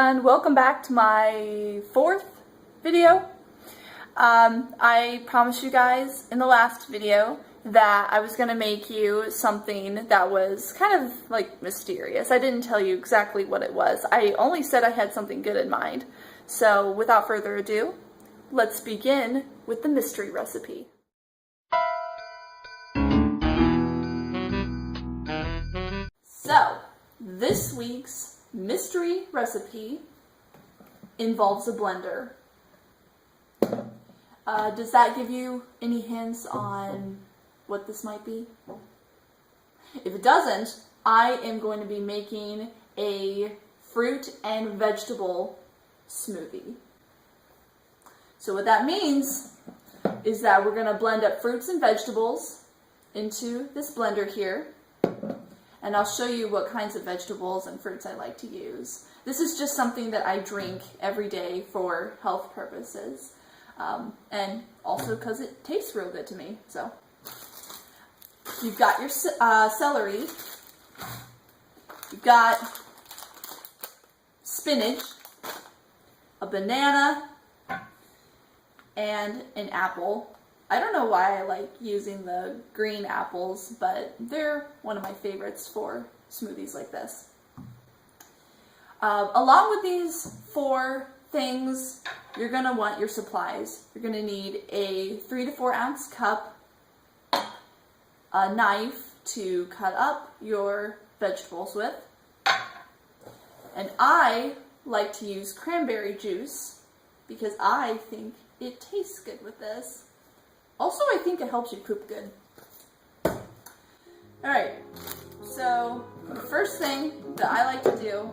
everyone, welcome back to my fourth video. I promised you guys in the last video that I was going to make you something that was kind of like mysterious. I didn't tell you exactly what it was. I only said I had something good in mind. So without further ado, let's begin with the mystery recipe. So, this week's mystery recipe involves a blender. Does that give you any hints on what this might be? If it doesn't, I am going to be making a fruit and vegetable smoothie. So what that means is that we're going to blend up fruits and vegetables into this blender here. And I'll show you what kinds of vegetables and fruits I like to use. This is just something that I drink every day for health purposes. And also because it tastes real good to me. So, you've got your celery. You've got spinach, a banana, and an apple. I don't know why I like using the green apples, but they're one of my favorites for smoothies like this. Along with these four things, you're going to want your supplies. You're going to need a 3 to 4 ounce cup, a knife to cut up your vegetables with, and I like to use cranberry juice because I think it tastes good with this. Also, I think it helps you poop good. Alright, so the first thing that I like to do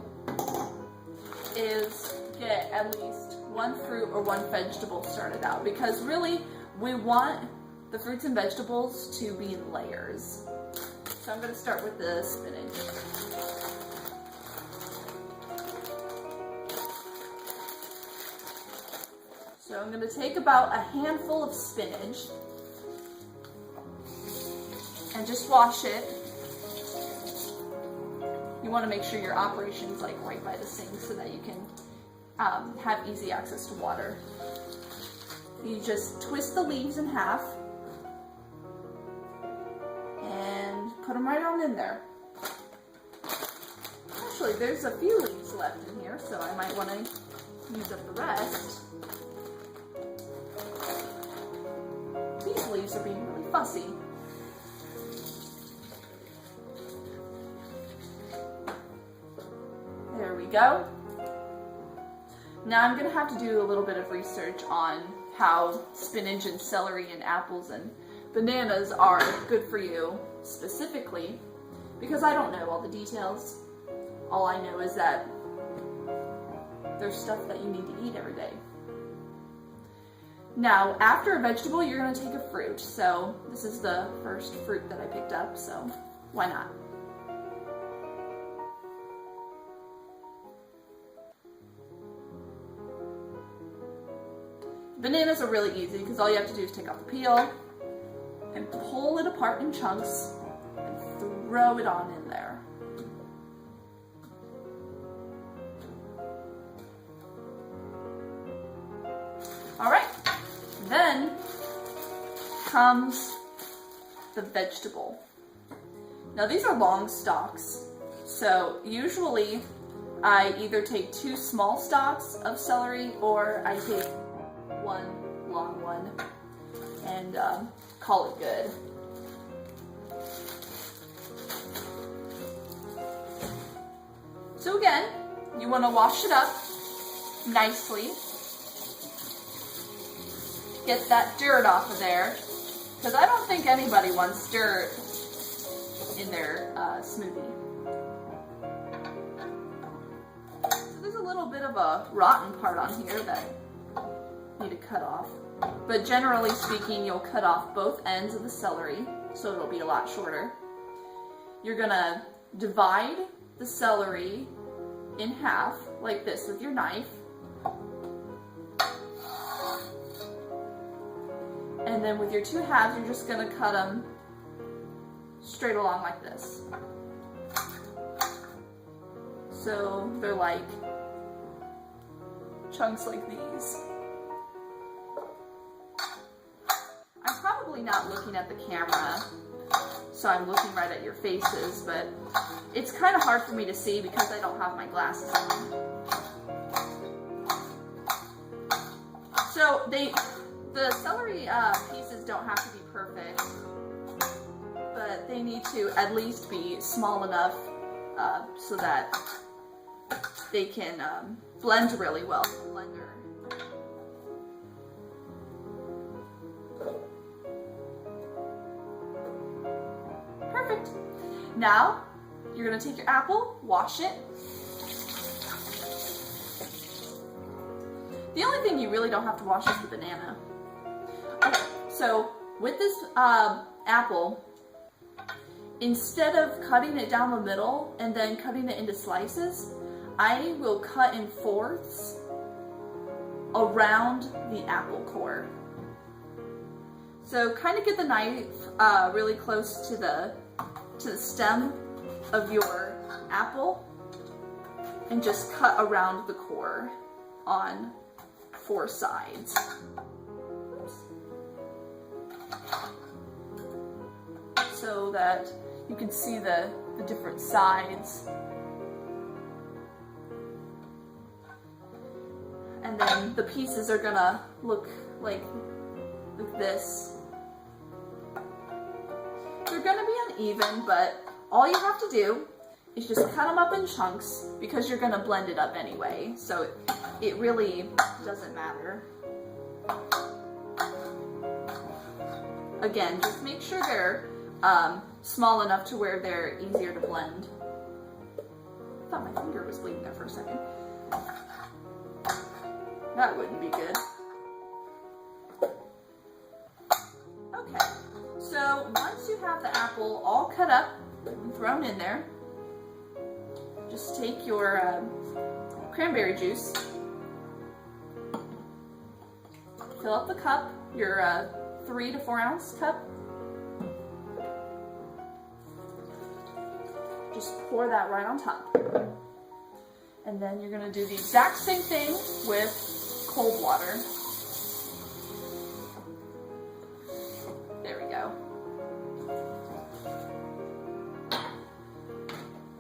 is get at least one fruit or one vegetable started out, because really we want the fruits and vegetables to be in layers. So I'm going to start with the spinach. So I'm going to take about a handful of spinach and just wash it. You want to make sure your operation's like right by the sink so that you can have easy access to water. You just twist the leaves in half and put them right on in there. Actually, there's a few leaves left in here, so I might want to use up the rest. These leaves are being really fussy. There we go. Now I'm going to have to do a little bit of research on how spinach and celery and apples and bananas are good for you specifically, because I don't know all the details. All I know is that there's stuff that you need to eat every day. Now, after a vegetable, you're going to take a fruit. So this is the first fruit that I picked up, so why not? Bananas are really easy because all you have to do is take off the peel and pull it apart in chunks and throw it on in there. Alright, then comes the vegetable. Now these are long stalks, so usually I either take 2 small stalks of celery or I take 1 long one and call it good. So again, you want to wash it up nicely. Get that dirt off of there, because I don't think anybody wants dirt in their smoothie. So there's a little bit of a rotten part on here that I need to cut off. But generally speaking, you'll cut off both ends of the celery, so it'll be a lot shorter. You're gonna divide the celery in half, like this with your knife. And then with your 2 halves, you're just gonna cut them straight along like this. So they're like chunks like these. I'm probably not looking at the camera, so I'm looking right at your faces, but it's kind of hard for me to see because I don't have my glasses on. So the celery pieces don't have to be perfect, but they need to at least be small enough so that they can blend really well in the blender. Perfect. Now, you're going to take your apple, wash it. The only thing you really don't have to wash is the banana. Okay, so with this apple, instead of cutting it down the middle and then cutting it into slices, I will cut in fourths around the apple core. So kind of get the knife really close to the stem of your apple and just cut around the core on 4 sides. Oops. So that you can see the different sides. And then the pieces are gonna look like this. They're gonna be uneven, but all you have to do is just cut them up in chunks because you're gonna blend it up anyway, so it really doesn't matter. Again, just make sure they're small enough to where they're easier to blend. I thought my finger was bleeding there for a second. That wouldn't be good. Okay, so once you have the apple all cut up and thrown in there, just take your cranberry juice, fill up the cup, your 3 to 4 ounce cup. Just pour that right on top. And then you're gonna do the exact same thing with cold water. There we go.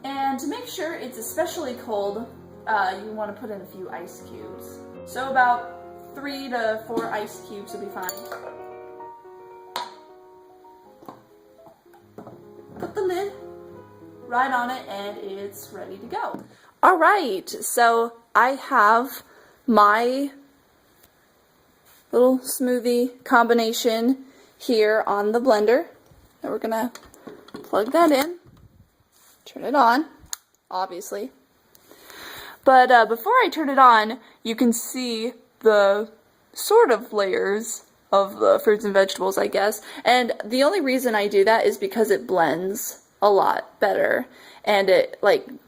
And to make sure it's especially cold, you want to put in a few ice cubes. So about 3 to 4 ice cubes will be fine. Put the lid right on it and it's ready to go. Alright, so I have my little smoothie combination here on the blender. And we're gonna plug that in, turn it on, obviously. But before I turn it on, you can see the sort of layers of the fruits and vegetables, I guess. And the only reason I do that is because it blends a lot better. And it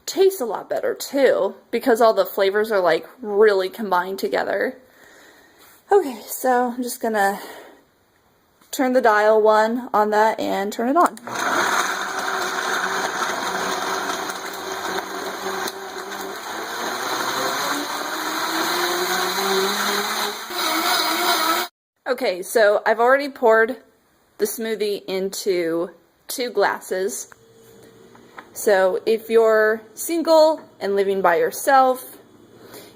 tastes a lot better too, because all the flavors are really combined together. Okay, so I'm just gonna turn the dial 1 on that and turn it on. Okay, so I've already poured the smoothie into 2 glasses. So if you're single and living by yourself,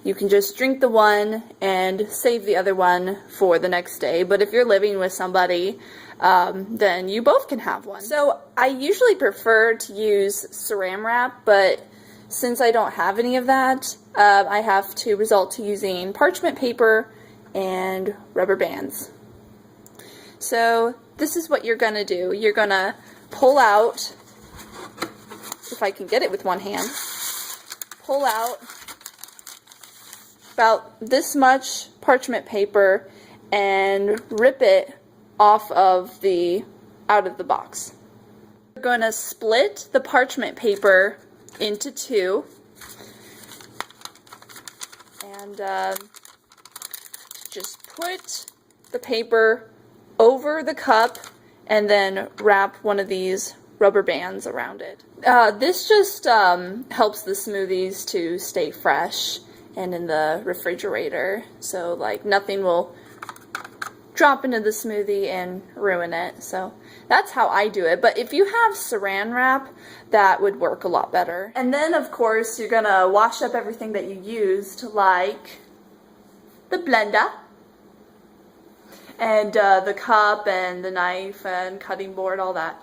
you can just drink the one and save the other one for the next day. But if you're living with somebody, then you both can have one. So I usually prefer to use Saran Wrap, but since I don't have any of that, I have to resort to using parchment paper and rubber bands. So this is what you're gonna do. You're gonna pull out, if I can get it with one hand, pull out about this much parchment paper and rip it off of out of the box. We're going to split the parchment paper into 2 and just put the paper over the cup and then wrap one of these rubber bands around it. This just helps the smoothies to stay fresh and in the refrigerator, so like nothing will drop into the smoothie and ruin it. So that's how I do it. But if you have saran wrap, that would work a lot better. And then of course you're gonna wash up everything that you used, like the blender and the cup and the knife and cutting board, all that.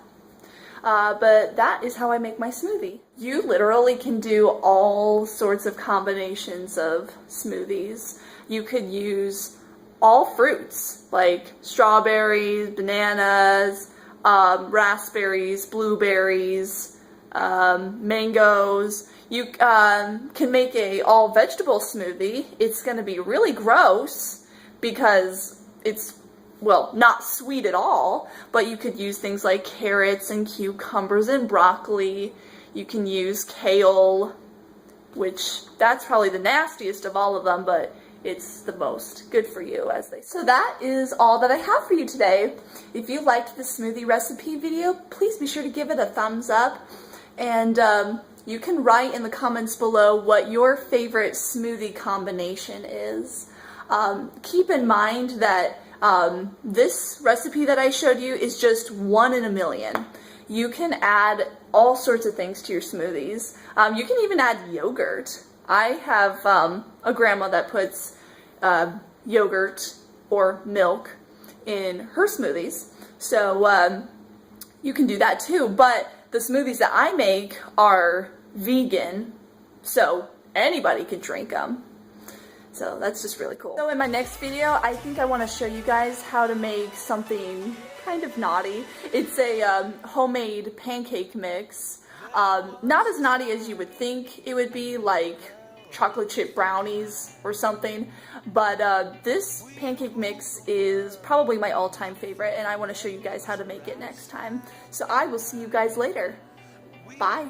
But that is how I make my smoothie. You literally can do all sorts of combinations of smoothies. You could use all fruits, like strawberries, bananas, raspberries, blueberries, mangoes. You can make a all vegetable smoothie. It's going to be really gross because it's, well, not sweet at all, but you could use things like carrots and cucumbers and broccoli. You can use kale, which that's probably the nastiest of all of them, but it's the most good for you, as they say. So that is all that I have for you today. If you liked the smoothie recipe video, please be sure to give it a thumbs up. And you can write in the comments below what your favorite smoothie combination is. Keep in mind that this recipe that I showed you is just 1 in a million. You can add all sorts of things to your smoothies. You can even add yogurt. I have a grandma that puts yogurt or milk in her smoothies, so you can do that too. But the smoothies that I make are vegan, so anybody could drink them. So that's just really cool. So in my next video, I think I want to show you guys how to make something kind of naughty. It's a homemade pancake mix. Not as naughty as you would think it would be, like chocolate chip brownies or something, but this pancake mix is probably my all-time favorite, and I want to show you guys how to make it next time. So I will see you guys later. Bye.